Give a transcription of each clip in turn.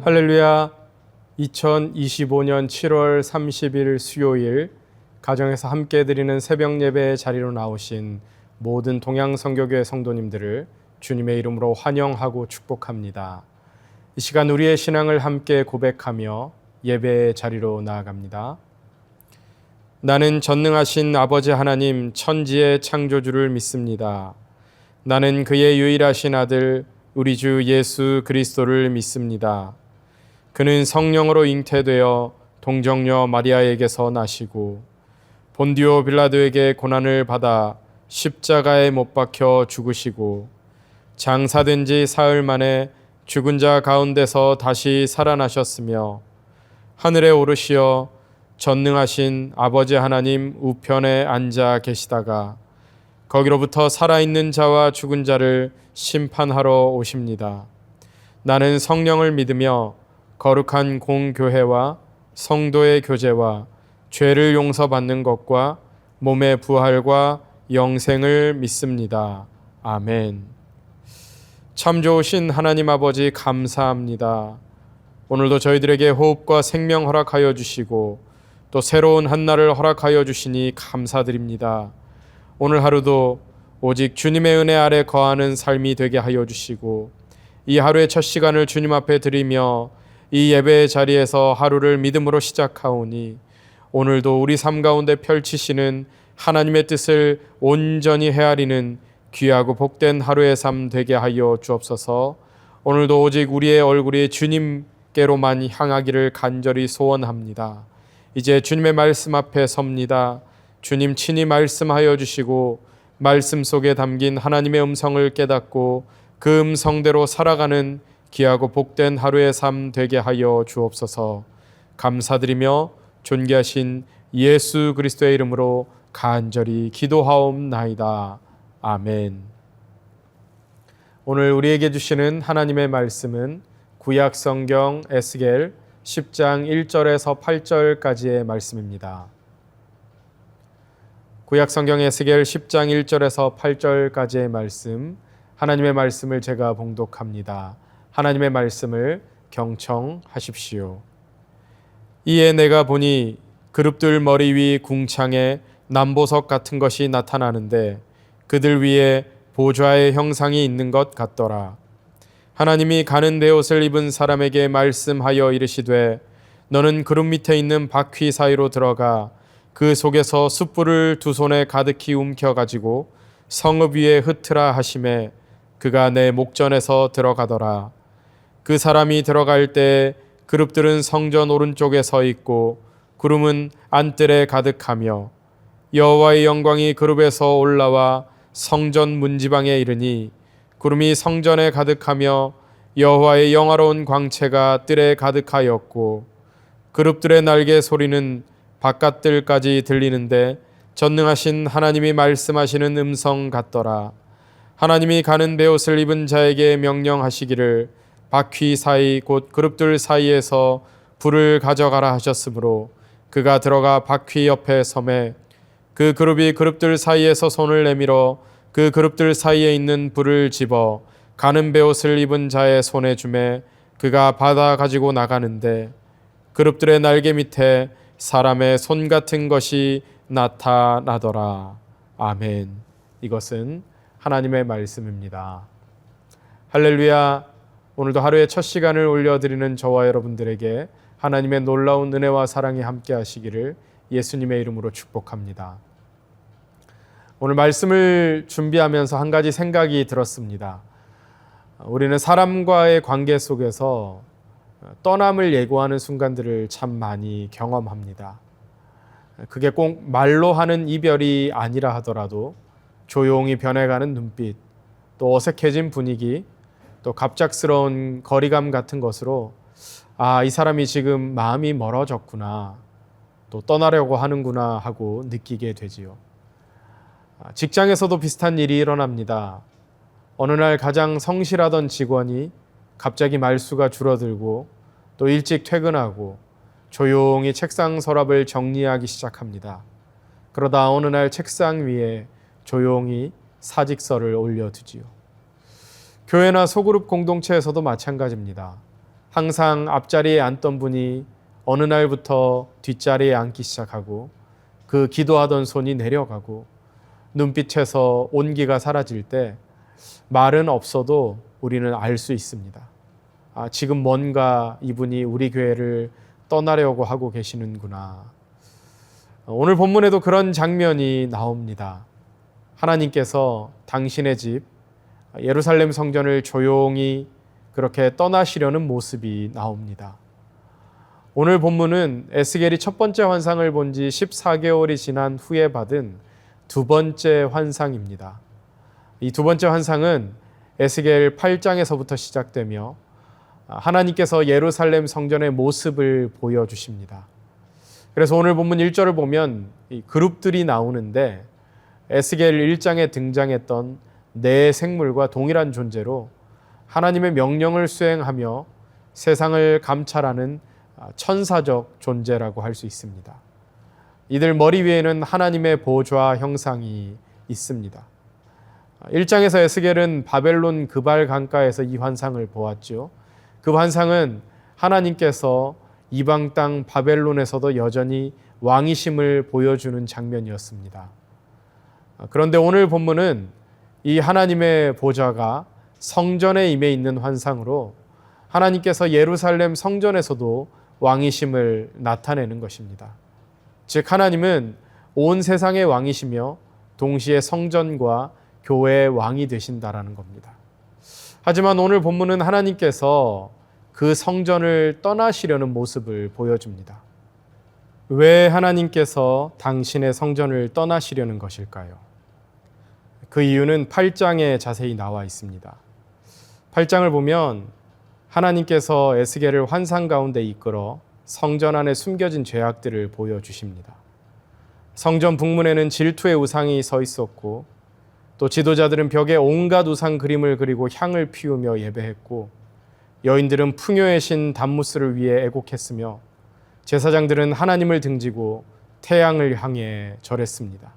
할렐루야. 2025년 7월 30일 수요일 가정에서 함께 드리는 새벽 예배의 자리로 나오신 모든 동양선교교회 성도님들을 주님의 이름으로 환영하고 축복합니다. 이 시간 우리의 신앙을 함께 고백하며 예배의 자리로 나아갑니다. 나는 전능하신 아버지 하나님 천지의 창조주를 믿습니다. 나는 그의 유일하신 아들 우리 주 예수 그리스도를 믿습니다. 그는 성령으로 잉태되어 동정녀 마리아에게서 나시고 본디오 빌라도에게 고난을 받아 십자가에 못 박혀 죽으시고 장사된 지 사흘 만에 죽은 자 가운데서 다시 살아나셨으며 하늘에 오르시어 전능하신 아버지 하나님 우편에 앉아 계시다가 거기로부터 살아있는 자와 죽은 자를 심판하러 오십니다. 나는 성령을 믿으며 거룩한 공교회와 성도의 교제와 죄를 용서받는 것과 몸의 부활과 영생을 믿습니다. 아멘. 참 좋으신 하나님 아버지 감사합니다. 오늘도 저희들에게 호흡과 생명 허락하여 주시고 또 새로운 한날을 허락하여 주시니 감사드립니다. 오늘 하루도 오직 주님의 은혜 아래 거하는 삶이 되게 하여 주시고 이 하루의 첫 시간을 주님 앞에 드리며 이 예배의 자리에서 하루를 믿음으로 시작하오니 오늘도 우리 삶 가운데 펼치시는 하나님의 뜻을 온전히 헤아리는 귀하고 복된 하루의 삶 되게 하여 주옵소서. 오늘도 오직 우리의 얼굴이 주님께로만 향하기를 간절히 소원합니다. 이제 주님의 말씀 앞에 섭니다. 주님 친히 말씀하여 주시고 말씀 속에 담긴 하나님의 음성을 깨닫고 그 음성대로 살아가는 귀하고 복된 하루의 삶 되게 하여 주옵소서. 감사드리며 존귀하신 예수 그리스도의 이름으로 간절히 기도하옵나이다. 아멘. 오늘 우리에게 주시는 하나님의 말씀은 구약 성경 에스겔 10장 1절에서 8절까지의 말씀입니다. 구약 성경 에스겔 10장 1절에서 8절까지의 말씀, 하나님의 말씀을 제가 봉독합니다. 하나님의 말씀을 경청하십시오. 이에 내가 보니 그룹들 머리 위 궁창에 남보석 같은 것이 나타나는데 그들 위에 보좌의 형상이 있는 것 같더라. 하나님이 가는 베옷을 입은 사람에게 말씀하여 이르시되 너는 그룹 밑에 있는 바퀴 사이로 들어가 그 속에서 숯불을 두 손에 가득히 움켜가지고 성읍 위에 흩으라 하시매 그가 내 목전에서 들어가더라. 그 사람이 들어갈 때 그룹들은 성전 오른쪽에 서 있고 구름은 안뜰에 가득하며 여호와의 영광이 그룹에서 올라와 성전 문지방에 이르니 구름이 성전에 가득하며 여호와의 영화로운 광채가 뜰에 가득하였고 그룹들의 날개 소리는 바깥뜰까지 들리는데 전능하신 하나님이 말씀하시는 음성 같더라. 하나님이 가는 베옷을 입은 자에게 명령하시기를 바퀴 사이 곧 그룹들 사이에서 불을 가져가라 하셨으므로 그가 들어가 바퀴 옆에 서매 그 그룹이 그룹들 사이에서 손을 내밀어 그 그룹들 사이에 있는 불을 집어 가는 베옷을 입은 자의 손에 주매 그가 받아 가지고 나가는데 그룹들의 날개 밑에 사람의 손 같은 것이 나타나더라. 아멘. 이것은 하나님의 말씀입니다. 할렐루야. 오늘도 하루의 첫 시간을 올려드리는 저와 여러분들에게 하나님의 놀라운 은혜와 사랑이 함께 하시기를 예수님의 이름으로 축복합니다. 오늘 말씀을 준비하면서 한 가지 생각이 들었습니다. 우리는 사람과의 관계 속에서 떠남을 예고하는 순간들을 참 많이 경험합니다. 그게 꼭 말로 하는 이별이 아니라 하더라도 조용히 변해가는 눈빛, 또 어색해진 분위기, 또 갑작스러운 거리감 같은 것으로 이 사람이 지금 마음이 멀어졌구나, 또 떠나려고 하는구나 하고 느끼게 되지요. 직장에서도 비슷한 일이 일어납니다. 어느 날 가장 성실하던 직원이 갑자기 말수가 줄어들고 또 일찍 퇴근하고 조용히 책상 서랍을 정리하기 시작합니다. 그러다 어느 날 책상 위에 조용히 사직서를 올려두지요. 교회나 소그룹 공동체에서도 마찬가지입니다. 항상 앞자리에 앉던 분이 어느 날부터 뒷자리에 앉기 시작하고 그 기도하던 손이 내려가고 눈빛에서 온기가 사라질 때 말은 없어도 우리는 알 수 있습니다. 지금 뭔가 이분이 우리 교회를 떠나려고 하고 계시는구나. 오늘 본문에도 그런 장면이 나옵니다. 하나님께서 당신의 집 예루살렘 성전을 조용히 그렇게 떠나시려는 모습이 나옵니다. 오늘 본문은 에스겔이 첫 번째 환상을 본 지 14개월이 지난 후에 받은 두 번째 환상입니다. 이 두 번째 환상은 에스겔 8장에서부터 시작되며 하나님께서 예루살렘 성전의 모습을 보여주십니다. 그래서 오늘 본문 1절을 보면 이 그룹들이 나오는데 에스겔 1장에 등장했던 네 생물과 동일한 존재로 하나님의 명령을 수행하며 세상을 감찰하는 천사적 존재라고 할 수 있습니다. 이들 머리 위에는 하나님의 보좌 형상이 있습니다. 1장에서 에스겔은 바벨론 그발 강가에서 이 환상을 보았죠. 그 환상은 하나님께서 이방 땅 바벨론에서도 여전히 왕이심을 보여주는 장면이었습니다. 그런데 오늘 본문은 이 하나님의 보좌가 성전에 임해 있는 환상으로 하나님께서 예루살렘 성전에서도 왕이심을 나타내는 것입니다. 즉 하나님은 온 세상의 왕이시며 동시에 성전과 교회의 왕이 되신다라는 겁니다. 하지만 오늘 본문은 하나님께서 그 성전을 떠나시려는 모습을 보여줍니다. 왜 하나님께서 당신의 성전을 떠나시려는 것일까요? 그 이유는 8장에 자세히 나와 있습니다. 8장을 보면 하나님께서 에스겔을 환상 가운데 이끌어 성전 안에 숨겨진 죄악들을 보여주십니다. 성전 북문에는 질투의 우상이 서 있었고 또 지도자들은 벽에 온갖 우상 그림을 그리고 향을 피우며 예배했고 여인들은 풍요의 신 담무스를 위해 애곡했으며 제사장들은 하나님을 등지고 태양을 향해 절했습니다.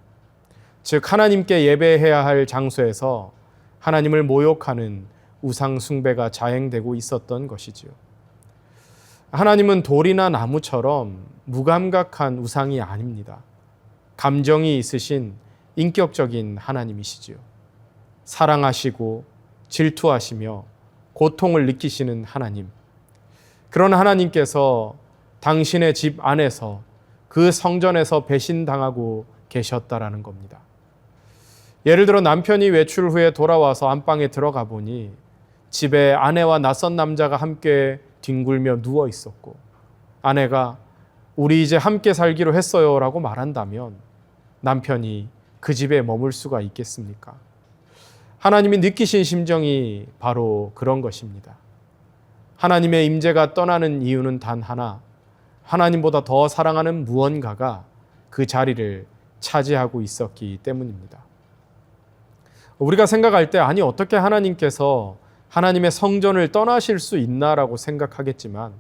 즉 하나님께 예배해야 할 장소에서 하나님을 모욕하는 우상 숭배가 자행되고 있었던 것이지요. 하나님은 돌이나 나무처럼 무감각한 우상이 아닙니다. 감정이 있으신 인격적인 하나님이시지요. 사랑하시고 질투하시며 고통을 느끼시는 하나님. 그런 하나님께서 당신의 집 안에서 그 성전에서 배신당하고 계셨다라는 겁니다. 예를 들어 남편이 외출 후에 돌아와서 안방에 들어가 보니 집에 아내와 낯선 남자가 함께 뒹굴며 누워 있었고 아내가 우리 이제 함께 살기로 했어요 라고 말한다면 남편이 그 집에 머물 수가 있겠습니까? 하나님이 느끼신 심정이 바로 그런 것입니다. 하나님의 임재가 떠나는 이유는 단 하나, 하나님보다 더 사랑하는 무언가가 그 자리를 차지하고 있었기 때문입니다. 우리가 생각할 때 아니 어떻게 하나님께서 하나님의 성전을 떠나실 수 있나라고 생각하겠지만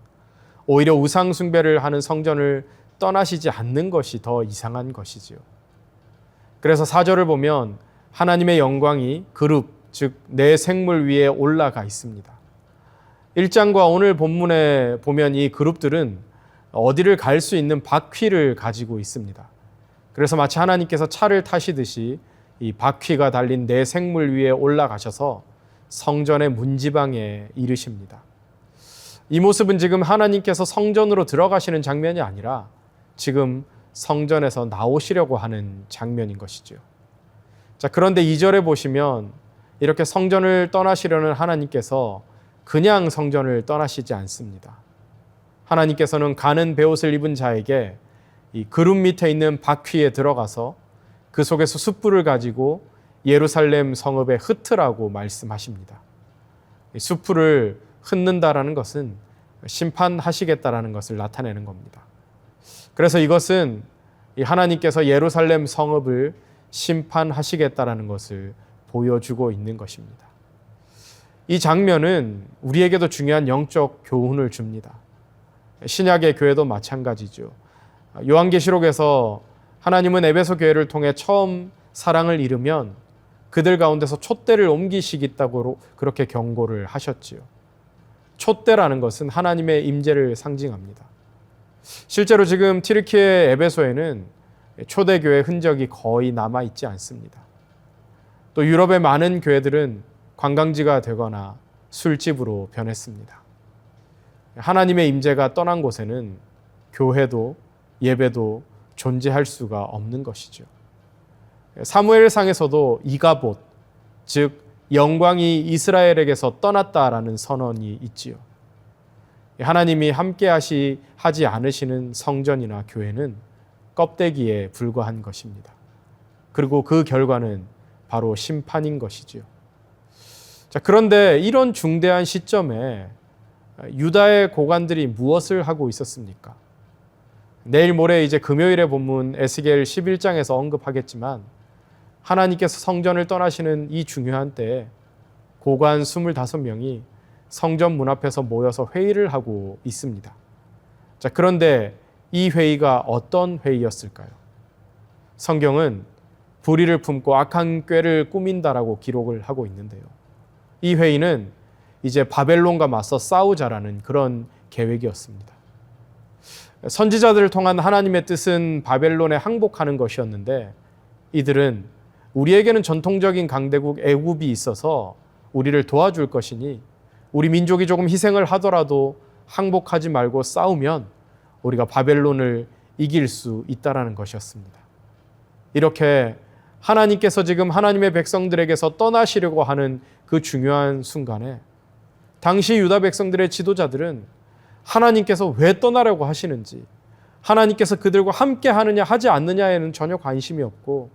오히려 우상 숭배를 하는 성전을 떠나시지 않는 것이 더 이상한 것이지요. 그래서 4절을 보면 하나님의 영광이 그룹, 즉 네 생물 위에 올라가 있습니다. 1장과 오늘 본문에 보면 이 그룹들은 어디를 갈 수 있는 바퀴를 가지고 있습니다. 그래서 마치 하나님께서 차를 타시듯이 이 바퀴가 달린 네 생물 위에 올라가셔서 성전의 문지방에 이르십니다. 이 모습은 지금 하나님께서 성전으로 들어가시는 장면이 아니라 지금 성전에서 나오시려고 하는 장면인 것이죠. 자, 그런데 2절에 보시면 이렇게 성전을 떠나시려는 하나님께서 그냥 성전을 떠나시지 않습니다. 하나님께서는 가는 베옷을 입은 자에게 이 그룹 밑에 있는 바퀴에 들어가서 그 속에서 숯불을 가지고 예루살렘 성읍에 흩으라고 말씀하십니다. 숯불을 흩는다라는 것은 심판하시겠다라는 것을 나타내는 겁니다. 그래서 이것은 하나님께서 예루살렘 성읍을 심판하시겠다라는 것을 보여주고 있는 것입니다. 이 장면은 우리에게도 중요한 영적 교훈을 줍니다. 신약의 교회도 마찬가지죠. 요한계시록에서 하나님은 에베소 교회를 통해 처음 사랑을 잃으면 그들 가운데서 촛대를 옮기시겠다고 그렇게 경고를 하셨지요. 촛대라는 것은 하나님의 임재를 상징합니다. 실제로 지금 튀르키예 에베소에는 초대교회 흔적이 거의 남아있지 않습니다. 또 유럽의 많은 교회들은 관광지가 되거나 술집으로 변했습니다. 하나님의 임재가 떠난 곳에는 교회도 예배도 존재할 수가 없는 것이죠. 사무엘상에서도 이가봇, 즉 영광이 이스라엘에게서 떠났다라는 선언이 있지요. 하나님이 함께 하지 않으시는 성전이나 교회는 껍데기에 불과한 것입니다. 그리고 그 결과는 바로 심판인 것이지요. 자, 그런데 이런 중대한 시점에 유다의 고관들이 무엇을 하고 있었습니까? 내일 모레 이제 금요일의 본문 에스겔 11장에서 언급하겠지만 하나님께서 성전을 떠나시는 이 중요한 때에 고관 25명이 성전 문 앞에서 모여서 회의를 하고 있습니다. 자, 그런데 이 회의가 어떤 회의였을까요? 성경은 불의를 품고 악한 꾀를 꾸민다라고 기록을 하고 있는데요. 이 회의는 이제 바벨론과 맞서 싸우자라는 그런 계획이었습니다. 선지자들을 통한 하나님의 뜻은 바벨론에 항복하는 것이었는데 이들은 우리에게는 전통적인 강대국 애굽이 있어서 우리를 도와줄 것이니 우리 민족이 조금 희생을 하더라도 항복하지 말고 싸우면 우리가 바벨론을 이길 수 있다라는 것이었습니다. 이렇게 하나님께서 지금 하나님의 백성들에게서 떠나시려고 하는 그 중요한 순간에 당시 유다 백성들의 지도자들은 하나님께서 왜 떠나려고 하시는지, 하나님께서 그들과 함께 하느냐 하지 않느냐에는 전혀 관심이 없고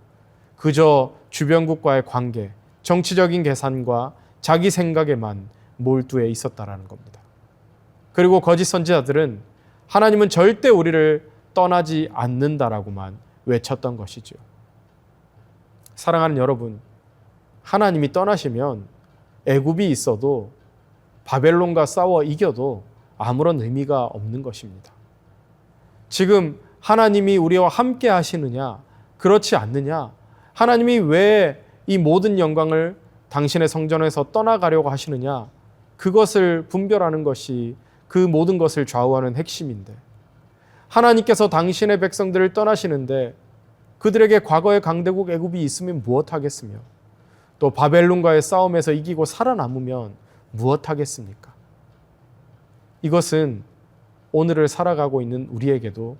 그저 주변국과의 관계, 정치적인 계산과 자기 생각에만 몰두해 있었다라는 겁니다. 그리고 거짓 선지자들은 하나님은 절대 우리를 떠나지 않는다라고만 외쳤던 것이죠. 사랑하는 여러분, 하나님이 떠나시면 애굽이 있어도 바벨론과 싸워 이겨도 아무런 의미가 없는 것입니다. 지금 하나님이 우리와 함께 하시느냐, 그렇지 않느냐, 하나님이 왜 이 모든 영광을 당신의 성전에서 떠나가려고 하시느냐, 그것을 분별하는 것이 그 모든 것을 좌우하는 핵심인데, 하나님께서 당신의 백성들을 떠나시는데 그들에게 과거의 강대국 애굽이 있으면 무엇하겠으며 또 바벨론과의 싸움에서 이기고 살아남으면 무엇하겠습니까? 이것은 오늘을 살아가고 있는 우리에게도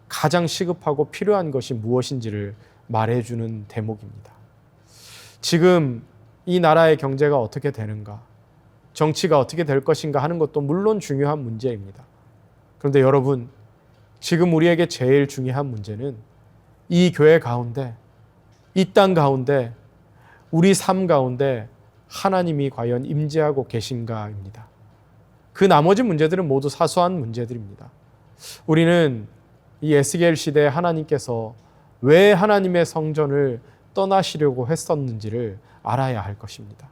가장 시급하고 필요한 것이 무엇인지를 말해주는 대목입니다. 지금 이 나라의 경제가 어떻게 되는가, 정치가 어떻게 될 것인가 하는 것도 물론 중요한 문제입니다. 그런데 여러분, 지금 우리에게 제일 중요한 문제는 이 교회 가운데, 이 땅 가운데, 우리 삶 가운데 하나님이 과연 임재하고 계신가입니다. 그 나머지 문제들은 모두 사소한 문제들입니다. 우리는 이 에스겔 시대에 하나님께서 왜 하나님의 성전을 떠나시려고 했었는지를 알아야 할 것입니다.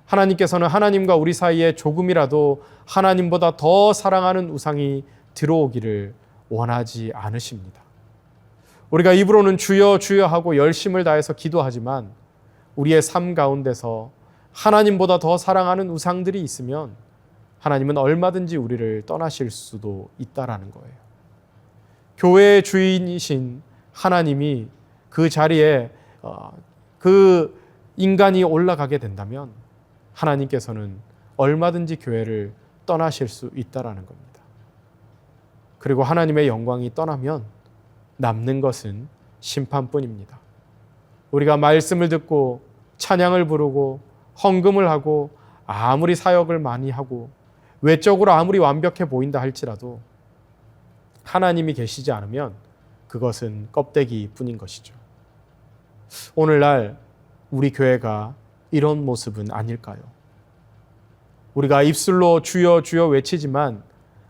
하나님께서는 하나님과 우리 사이에 조금이라도 하나님보다 더 사랑하는 우상이 들어오기를 원하지 않으십니다. 우리가 입으로는 주여 주여 하고 열심을 다해서 기도하지만 우리의 삶 가운데서 하나님보다 더 사랑하는 우상들이 있으면 하나님은 얼마든지 우리를 떠나실 수도 있다라는 거예요. 교회의 주인이신 하나님이 그 자리에 그 인간이 올라가게 된다면 하나님께서는 얼마든지 교회를 떠나실 수 있다라는 겁니다. 그리고 하나님의 영광이 떠나면 남는 것은 심판뿐입니다. 우리가 말씀을 듣고 찬양을 부르고 헌금을 하고 아무리 사역을 많이 하고 외적으로 아무리 완벽해 보인다 할지라도 하나님이 계시지 않으면 그것은 껍데기뿐인 것이죠. 오늘날 우리 교회가 이런 모습은 아닐까요? 우리가 입술로 주여 주여 외치지만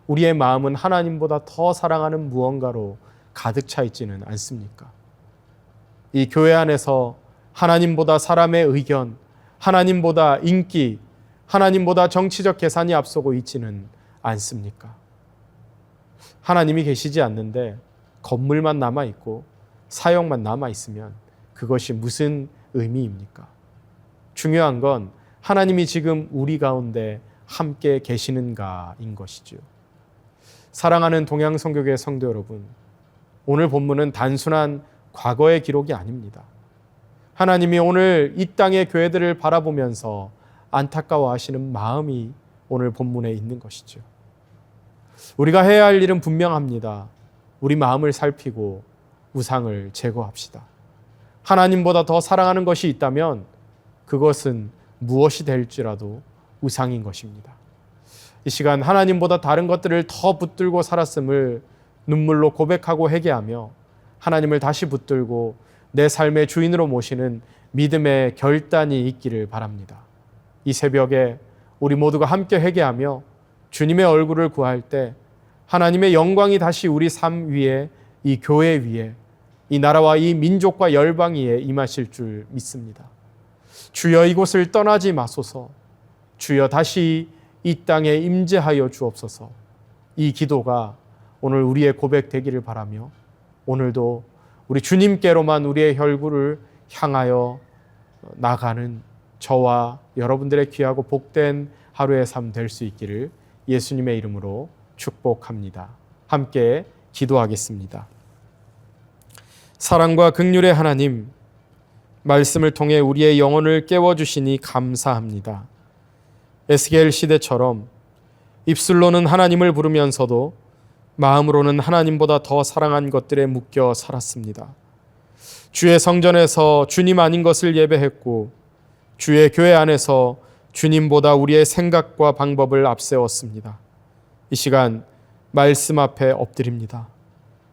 우리의 마음은 하나님보다 더 사랑하는 무언가로 가득 차 있지는 않습니까? 이 교회 안에서 하나님보다 사람의 의견, 하나님보다 인기, 하나님보다 정치적 계산이 앞서고 있지는 않습니까? 하나님이 계시지 않는데 건물만 남아있고 사역만 남아있으면 그것이 무슨 의미입니까? 중요한 건 하나님이 지금 우리 가운데 함께 계시는가인 것이죠. 사랑하는 동양성교회 성도 여러분, 오늘 본문은 단순한 과거의 기록이 아닙니다. 하나님이 오늘 이 땅의 교회들을 바라보면서 안타까워하시는 마음이 오늘 본문에 있는 것이죠. 우리가 해야 할 일은 분명합니다. 우리 마음을 살피고 우상을 제거합시다. 하나님보다 더 사랑하는 것이 있다면 그것은 무엇이 될지라도 우상인 것입니다. 이 시간 하나님보다 다른 것들을 더 붙들고 살았음을 눈물로 고백하고 회개하며 하나님을 다시 붙들고 내 삶의 주인으로 모시는 믿음의 결단이 있기를 바랍니다. 이 새벽에 우리 모두가 함께 회개하며 주님의 얼굴을 구할 때 하나님의 영광이 다시 우리 삶 위에, 이 교회 위에, 이 나라와 이 민족과 열방 위에 임하실 줄 믿습니다. 주여 이곳을 떠나지 마소서. 주여 다시 이 땅에 임재하여 주옵소서. 이 기도가 오늘 우리의 고백 되기를 바라며 오늘도 우리 주님께로만 우리의 혈구를 향하여 나가는 저와 여러분들의 귀하고 복된 하루의 삶 될 수 있기를 예수님의 이름으로 축복합니다. 함께 기도하겠습니다. 사랑과 긍휼의 하나님, 말씀을 통해 우리의 영혼을 깨워주시니 감사합니다. 에스겔 시대처럼 입술로는 하나님을 부르면서도 마음으로는 하나님보다 더 사랑한 것들에 묶여 살았습니다. 주의 성전에서 주님 아닌 것을 예배했고 주의 교회 안에서 주님보다 우리의 생각과 방법을 앞세웠습니다. 이 시간 말씀 앞에 엎드립니다.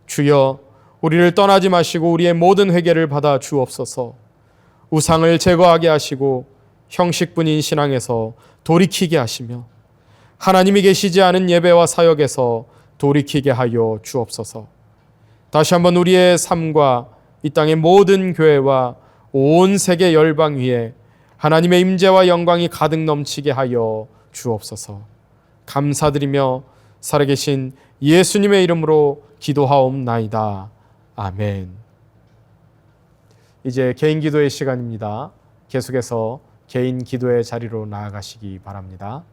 주여 우리를 떠나지 마시고 우리의 모든 회개를 받아 주옵소서. 우상을 제거하게 하시고 형식뿐인 신앙에서 돌이키게 하시며 하나님이 계시지 않은 예배와 사역에서 돌이키게 하여 주옵소서. 다시 한번 우리의 삶과 이 땅의 모든 교회와 온 세계 열방 위에 하나님의 임재와 영광이 가득 넘치게 하여 주옵소서. 감사드리며 살아계신 예수님의 이름으로 기도하옵나이다. 아멘. 이제 개인 기도의 시간입니다. 계속해서 개인 기도의 자리로 나아가시기 바랍니다.